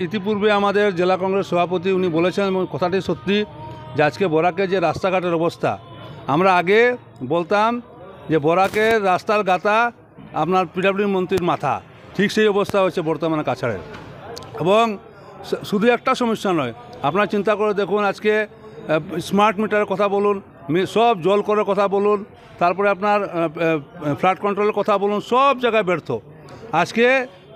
ইতিপূর্বে আমাদের জেলা কংগ্রেস সভাপতি উনি বলেছেন এবং কথাটি সত্যি যে আজকে বরাকের যে রাস্তাঘাটের অবস্থা, আমরা আগে বলতাম যে বরাকের রাস্তার গাতা আপনার পিডব্লিউ মন্ত্রীর মাথা, ঠিক সেই অবস্থা হচ্ছে বর্তমানে কাছাড়ের। এবং শুধু একটা সমস্যা নয়, আপনারা চিন্তা করে দেখুন, আজকে স্মার্ট মিটারের কথা বলুন, সব জল করার কথা বলুন, তারপরে আপনার ফ্লাড কন্ট্রোলের কথা বলুন, সব জায়গায় ব্যর্থ। আজকে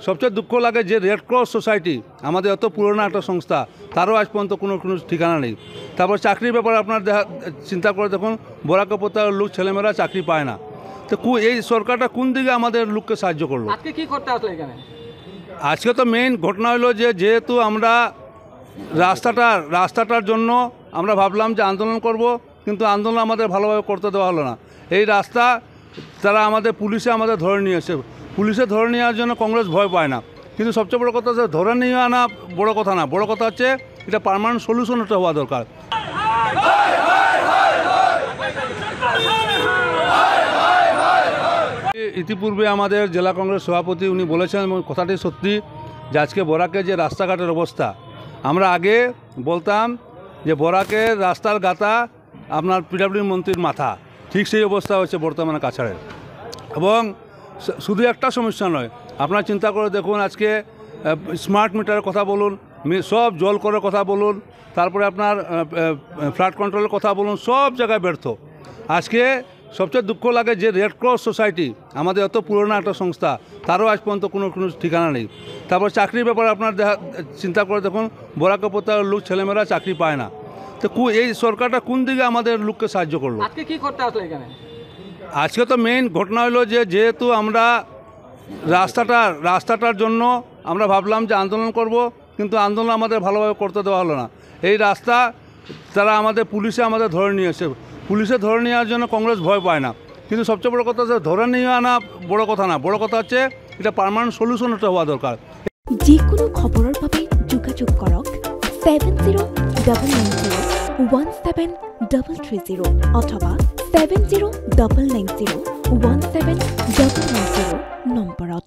সবচেয়ে দুঃখ লাগে যে রেড ক্রস সোসাইটি, আমাদের এত পুরনো একটা সংস্থা, তারও আজ পর্যন্ত কোনো ঠিকানা নেই। তারপর চাকরির ব্যাপারে আপনার চিন্তা করে দেখুন, বরাক উপত্যকার লোক ছেলেমেয়েরা চাকরি পায় না। তো এই সরকারটা কোন দিকে আমাদের লোককে সাহায্য করলো? আজকে কি করতে আসলে এখানে? আজকে তো মেইন ঘটনা হলো যে যেহেতু আমরা রাস্তাটার জন্য আমরা ভাবলাম যে আন্দোলন করব, কিন্তু আন্দোলন আমাদের ভালোভাবে করতে দেওয়া হলো না। এই রাস্তা তারা পুলিশে আমাদের ধরে নিয়েছে। পুলিশে ধরে নেওয়ার জন্য কংগ্রেস ভয় পায় না, কিন্তু সবচেয়ে বড় কথা হচ্ছে ধরে নিয়ে আনা বড় কথা না, বড় কথা হচ্ছে এটা পার্মানেন্ট সলিউশন একটা হওয়া দরকার। ইতিপূর্বে আমাদের জেলা কংগ্রেস সভাপতি উনি বলেছেন এবং কথাটি সত্যি যে আজকে বরাকের যে রাস্তাঘাটের অবস্থা, আমরা আগে বলতাম যে বরাকের রাস্তার গাতা আপনার পিডব্লিউ মন্ত্রীর মাথা, ঠিক সেই অবস্থা হচ্ছে বর্তমানে কাছাড়ের। এবং শুধু একটা সমস্যা নয়, আপনারা চিন্তা করে দেখুন, আজকে স্মার্ট মিটারের কথা বলুন, সব জল করার কথা বলুন, তারপরে আপনার ফ্লাড কন্ট্রোলের কথা বলুন, সব জায়গায় ব্যর্থ। আজকে সবচেয়ে দুঃখ লাগে যে রেড ক্রস সোসাইটি, আমাদের এত পুরনো একটা সংস্থা, তারও আজ পর্যন্ত কোনো ঠিকানা নেই। তারপর চাকরির ব্যাপারে আপনার চিন্তা করে দেখুন, বরাক উপত্যকার লোক ছেলেমেয়েরা চাকরি পায় না। তো এই সরকারটা কোন দিকে আমাদের লোককে সাহায্য করলো? আজকে কি করতে আসলে এখানে? আজকে তো মেইন ঘটনা হলো যে যেহেতু আমরা রাস্তাটার জন্য আমরা ভাবলাম যে আন্দোলন করব, কিন্তু আন্দোলন আমাদের ভালোভাবে করতে দেওয়া হলো না। এই রাস্তা তারা পুলিশে আমাদের ধরে নিয়েছে। পুলিশে ধরে নেওয়ার জন্য কংগ্রেস ভয় পায় না, কিন্তু সবচেয়ে বড় কথা হচ্ছে ধরে নিয়ে আনা বড় কথা না, বড় কথা হচ্ছে এটা পার্মানেন্ট সলিউশন একটা হওয়া দরকার। যে কোনো খবরের বাবে যোগাযোগ কৰক 7090173330 অথবা 7099017990 নম্বৰত।